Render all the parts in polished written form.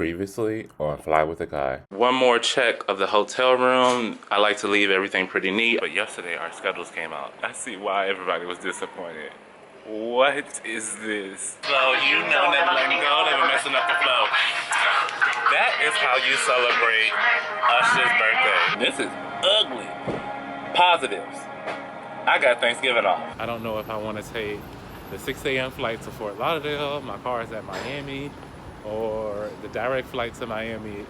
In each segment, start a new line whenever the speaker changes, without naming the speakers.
previously on Fly with a Guy. One more check of the hotel room. I like to leave everything pretty neat, but yesterday our schedules came out. I see why everybody was disappointed. What is this? Flo, you know, never letting go, never messing up the flow. That is how you celebrate Usher's birthday. This is ugly. Positives. I got Thanksgiving off. I don't know if I want to take the 6 a.m. flight to Fort Lauderdale, my car is at Miami, or the direct flight to Miami.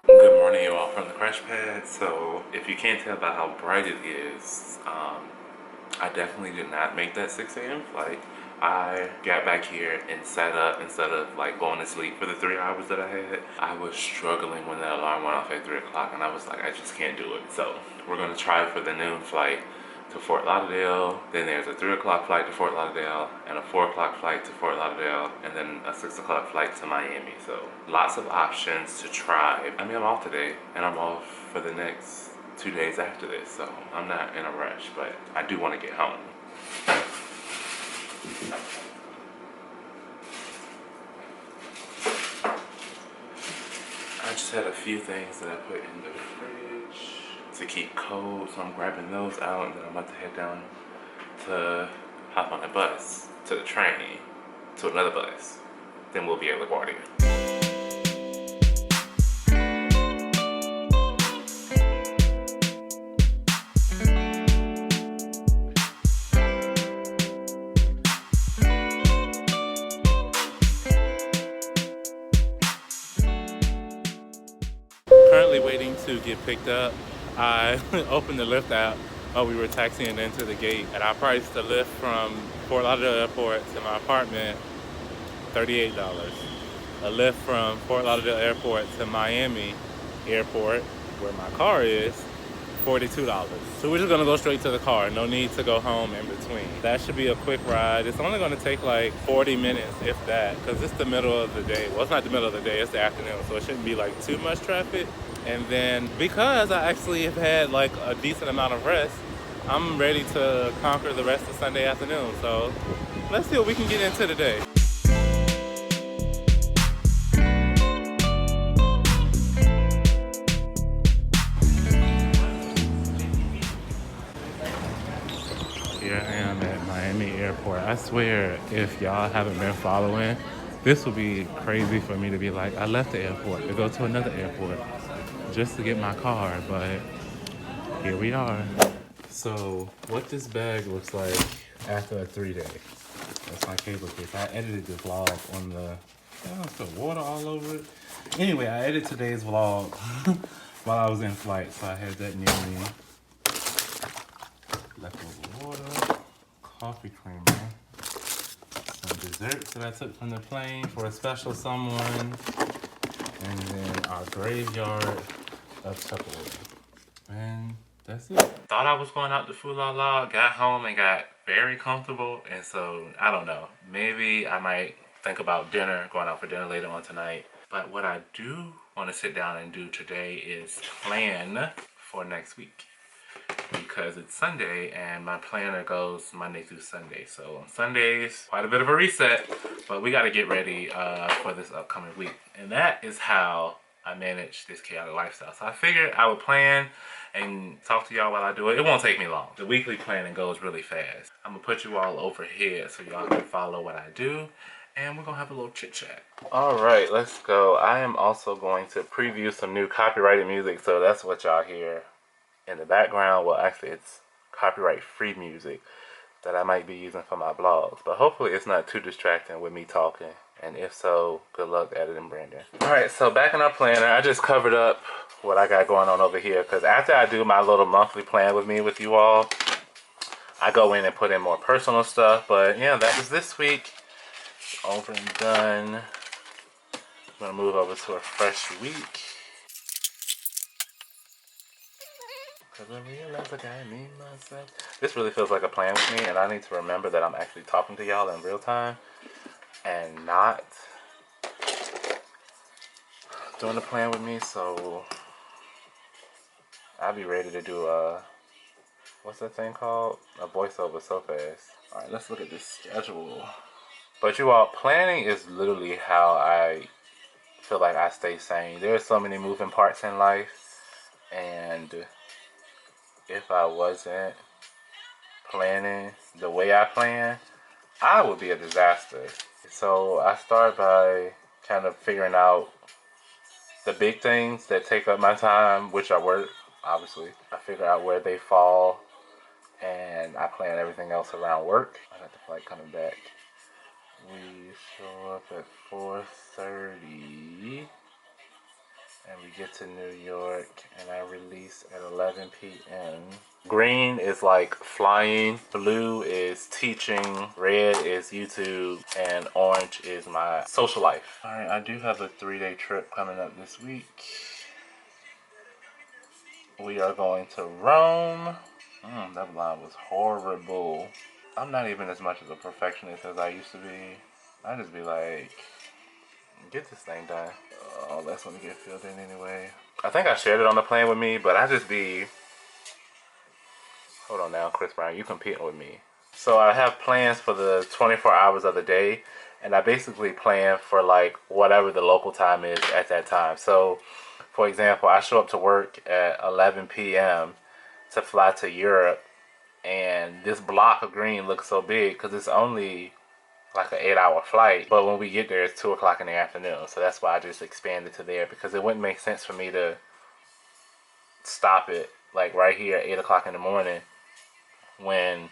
Good morning, you all, from the crash pad. So if you can't tell by how bright it is, I definitely did not make that 6 a.m. flight. I got back here and sat up instead of like going to sleep for the 3 hours that I had. I was struggling when that alarm went off at 3 o'clock, and I was like, I just can't do it. So we're gonna try for the noon flight to Fort Lauderdale. Then there's a 3 o'clock flight to Fort Lauderdale, and a 4 o'clock flight to Fort Lauderdale, and then a 6 o'clock flight to Miami. So lots of options to try. I mean, I'm off today, and I'm off for the next 2 days after this, so I'm not in a rush, but I do want to get home. I just had a few things that I put in the fridge to keep cold, so I'm grabbing those out, and then I'm about to head down to hop on a bus to the train to another bus. Then we'll be at LaGuardia. Currently waiting to get picked up. I opened the Lyft app while we were taxiing into the gate, and I priced the Lyft from Fort Lauderdale Airport to my apartment, $38. A Lyft from Fort Lauderdale Airport to Miami Airport, where my car is, $42. So we're just gonna go straight to the car. No need to go home in between. That should be a quick ride. It's only gonna take like 40 minutes, if that, because it's the middle of the day. Well, it's not the middle of the day, it's the afternoon, so it shouldn't be like too much traffic. And then because I actually have had like a decent amount of rest, I'm ready to conquer the rest of Sunday afternoon. So let's see what we can get into today. Here I am at Miami Airport. I swear, if y'all haven't been following, this will be crazy for me to be like, I left the airport to go to another airport just to get my car, but here we are. So what this bag looks like after a 3-day. That's my cable case. I edited this vlog on the, water all over it. Anyway, I edited today's vlog while I was in flight, so I had that near me. Leftover water, coffee creamer, some desserts that I took from the plane for a special someone, and then our graveyard of Tupperware. And that's it. Thought I was going out to Foo La La, got home and got very comfortable, and so I don't know, maybe I might think about dinner, going out for dinner later on tonight. But what I do want to sit down and do today is plan for next week, because it's Sunday and my planner goes Monday through Sunday. So on Sundays, quite a bit of a reset, but we got to get ready for this upcoming week. And that is how I manage this chaotic lifestyle. So I figured I would plan and talk to y'all while I do it. It won't take me long. The weekly planning goes really fast. I'm gonna put you all over here so y'all can follow what I do, and we're gonna have a little chit chat. All right, let's go. I am also going to preview some new copyrighted music, so that's what y'all hear in the background. Well, actually it's copyright free music that I might be using for my vlogs, but hopefully it's not too distracting with me talking, and if so, good luck editing, Brandon. All right, so back in our planner, I just covered up what I got going on over here, because after I do my little monthly plan with me with you all, I go in and put in more personal stuff. But yeah, that was this week. Over and done. I'm gonna move over to a fresh week. Because I realize I gotta meet myself. This really feels like a plan with me, and I need to remember that I'm actually talking to y'all in real time and not doing a plan with me. So I'll be ready to do a, what's that thing called? A voiceover so fast. Alright, let's look at this schedule. But you all, planning is literally how I feel like I stay sane. There are so many moving parts in life, and if I wasn't planning the way I plan, I would be a disaster. So I start by kind of figuring out the big things that take up my time, which are work, obviously. I figure out where they fall, and I plan everything else around work. I got the flight coming back. We show up at 4:30, and we get to New York, and I release at 11 p.m. Green is like flying, blue is teaching, red is YouTube, and orange is my social life. Alright, I do have a 3-day trip coming up this week. We are going to Rome. That line was horrible. I'm not even as much of a perfectionist as I used to be. I just be like, get this thing done. Oh, that's gonna get filled in anyway. I think I shared it on the plane with me, but I just be, hold on now, Chris Brown, you competing with me. So I have plans for the 24 hours of the day, and I basically plan for like whatever the local time is at that time. So, for example, I show up to work at 11 p.m. to fly to Europe, and this block of green looks so big because it's only like an 8-hour flight, but when we get there it's 2 o'clock in the afternoon. So that's why I just expanded to there, because it wouldn't make sense for me to stop it like right here at 8 o'clock in the morning when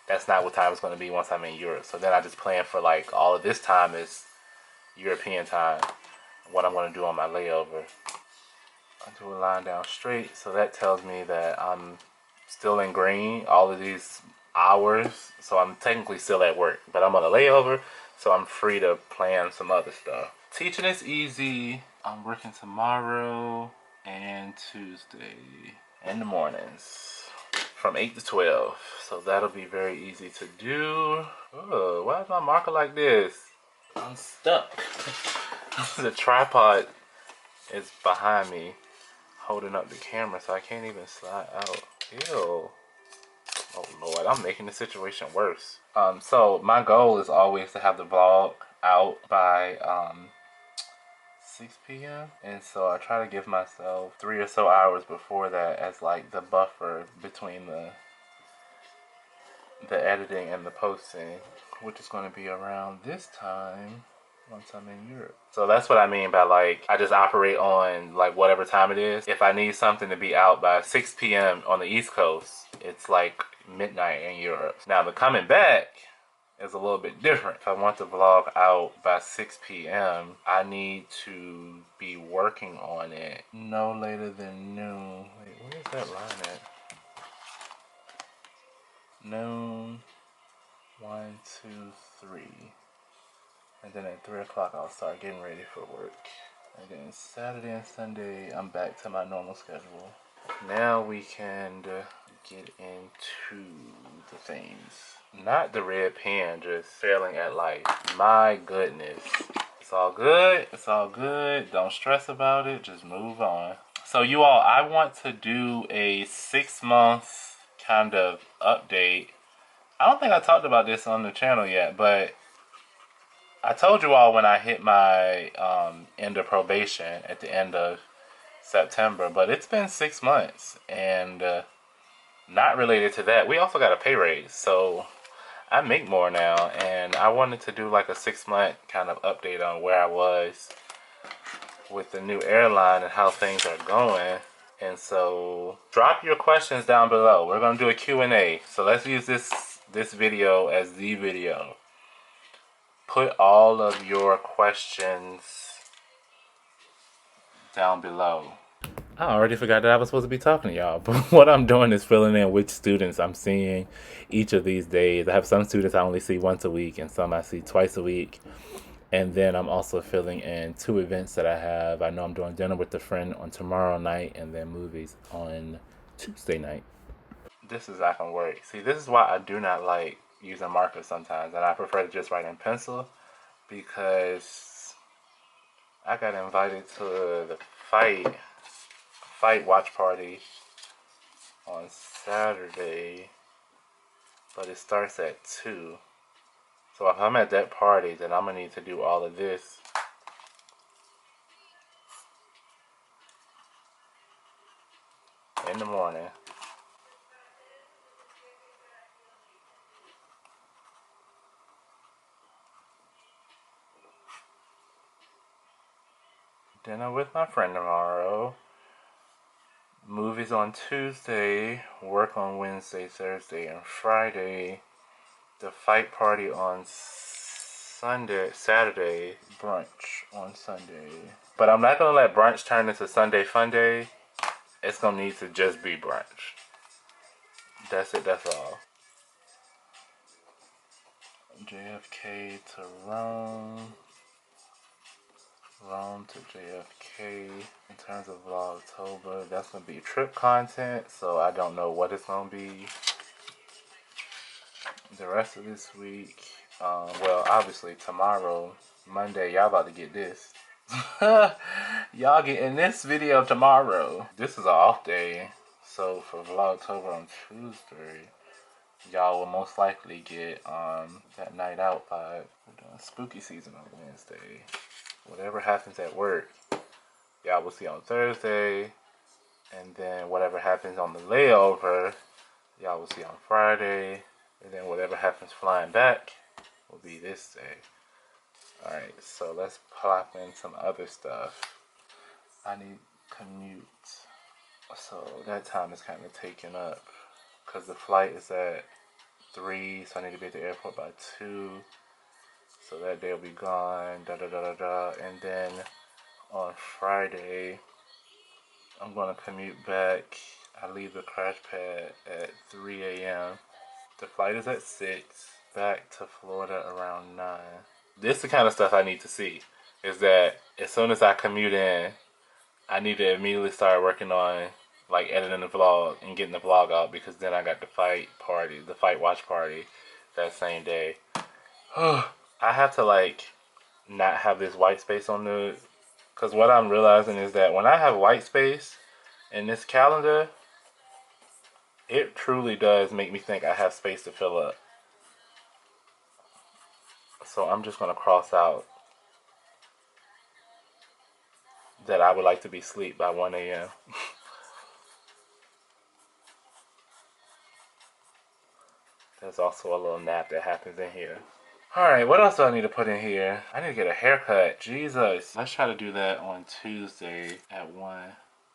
that's not what time it's going to be once I'm in Europe. So then I just plan for like all of this time is European time, what I'm going to do on my layover. I do a line down straight, so that tells me that I'm still in green all of these hours, so I'm technically still at work, but I'm on a layover, so I'm free to plan some other stuff. Teaching is easy. I'm working tomorrow and Tuesday in the mornings from 8 to 12, so that'll be very easy to do. Oh, why is my marker like this? I'm stuck. The tripod is behind me holding up the camera, so I can't even slide out. Ew. Oh Lord, I'm making the situation worse. So my goal is always to have the vlog out by 6 p.m. And so I try to give myself 3 or so hours before that as like the buffer between the editing and the posting, which is going to be around this time once I'm in Europe. So that's what I mean by like, I just operate on like whatever time it is. If I need something to be out by 6 p.m. on the East Coast, it's like midnight in Europe. Now the coming back is a little bit different. If I want the vlog out by 6 p.m., I need to be working on it no later than noon. Wait, where is that line at? Noon, 1, 2, 3. And then at 3 o'clock, I'll start getting ready for work. And then Saturday and Sunday, I'm back to my normal schedule. Now we can get into the things. Not the red pen, just failing at life. My goodness. It's all good. It's all good. Don't stress about it. Just move on. So you all, I want to do a 6-month kind of update. I don't think I talked about this on the channel yet, but I told you all when I hit my end of probation at the end of September, but it's been 6 months, and not related to that, we also got a pay raise, so I make more now, and I wanted to do like a 6-month kind of update on where I was with the new airline and how things are going. And so drop your questions down below. We're gonna do a Q&A, so let's use this video as the video. Put all of your questions down below. I already forgot that I was supposed to be talking to y'all, but what I'm doing is filling in which students I'm seeing each of these days. I have some students I only see once a week and some I see twice a week. And then I'm also filling in 2 events that I have. I know I'm doing dinner with a friend on tomorrow night and then movies on Tuesday night. This is not gonna work. See, this is why I do not like using markers sometimes, and I prefer to just write in pencil, because I got invited to the fight watch party on Saturday, but it starts at 2. So if I'm at that party, then I'm gonna need to do all of this. In the morning. Dinner with my friend tomorrow. Movies on Tuesday. Work on Wednesday, Thursday, and Friday. The fight party on Saturday. Brunch on Sunday. But I'm not gonna let brunch turn into Sunday fun day. It's gonna need to just be brunch. That's it, that's all. JFK to Rome. Rome to JFK. In terms of Vlogtober, that's gonna be trip content, so I don't know what it's gonna be the rest of this week. Well, obviously tomorrow, Monday, y'all about to get this. Y'all getting this video tomorrow. This is an off day, so for Vlogtober on Tuesday, y'all will most likely get that night out vibe. We're doing spooky season on Wednesday. Whatever happens at work, y'all will see on Thursday. And then whatever happens on the layover, y'all will see on Friday. And then whatever happens flying back will be this day. Alright, so let's plop in some other stuff. I need commute. So that time is kind of taken up. Because the flight is at 3, so I need to be at the airport by 2. So that day will be gone, and then on Friday, I'm gonna commute back. I leave the crash pad at 3 a.m. The flight is at 6, back to Florida around 9. This is the kind of stuff I need to see, is that as soon as I commute in, I need to immediately start working on like editing the vlog and getting the vlog out, because then I got the fight watch party that same day. I have to like not have this white space on the, because what I'm realizing is that when I have white space in this calendar, it truly does make me think I have space to fill up. So I'm just going to cross out that I would like to be asleep by 1 a.m. There's also a little nap that happens in here. Alright, what else do I need to put in here? I need to get a haircut. Jesus. Let's try to do that on Tuesday at 1.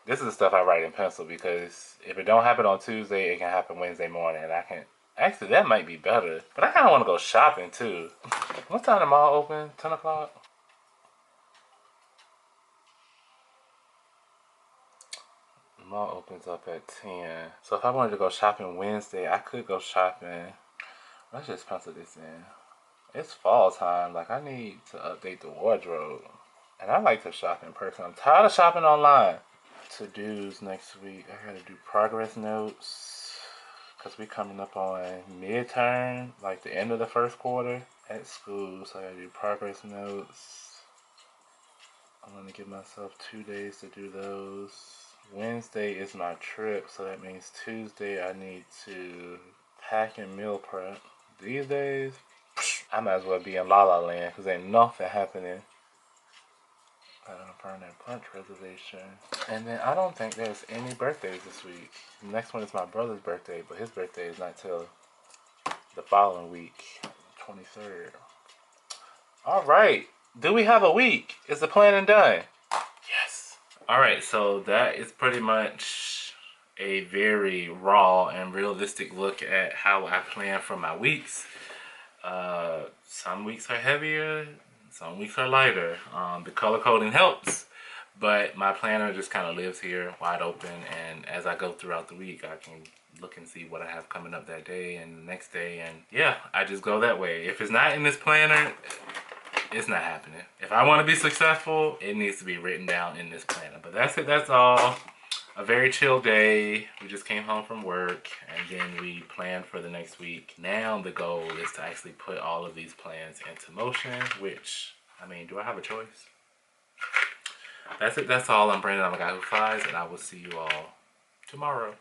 This is the stuff I write in pencil, because if it don't happen on Tuesday, it can happen Wednesday morning. And I can... Actually, that might be better. But I kind of want to go shopping, too. What time the mall open? 10 o'clock? The mall opens up at 10. So if I wanted to go shopping Wednesday, I could go shopping. Let's just pencil this in. It's fall time. Like, I need to update the wardrobe. And I like to shop in person. I'm tired of shopping online. To-dos next week. I gotta do progress notes, because we coming up on midterm, like the end of the first quarter at school. So I gotta do progress notes. I'm gonna give myself 2 days to do those. Wednesday is my trip, so that means Tuesday I need to pack and meal prep. These days, I might as well be in La La Land, because ain't nothing happening. I gotta find that brunch reservation. And then I don't think there's any birthdays this week. The next one is my brother's birthday, but his birthday is not till the following week, 23rd. Alright, do we have a week? Is the planning done? Yes. Alright, so that is pretty much a very raw and realistic look at how I plan for my weeks. Some weeks are heavier, some weeks are lighter. The color coding helps, but my planner just kind of lives here wide open, and as I go throughout the week, I can look and see what I have coming up that day and the next day, and yeah, I just go that way. If it's not in this planner, it's not happening. If I want to be successful, it needs to be written down in this planner. But that's it, that's all. A very chill day. We just came home from work, and then we planned for the next week. Now the goal is to actually put all of these plans into motion, which, I mean, do I have a choice? That's it, that's all. I'm Brandon, I'm a guy who flies, and I will see you all tomorrow.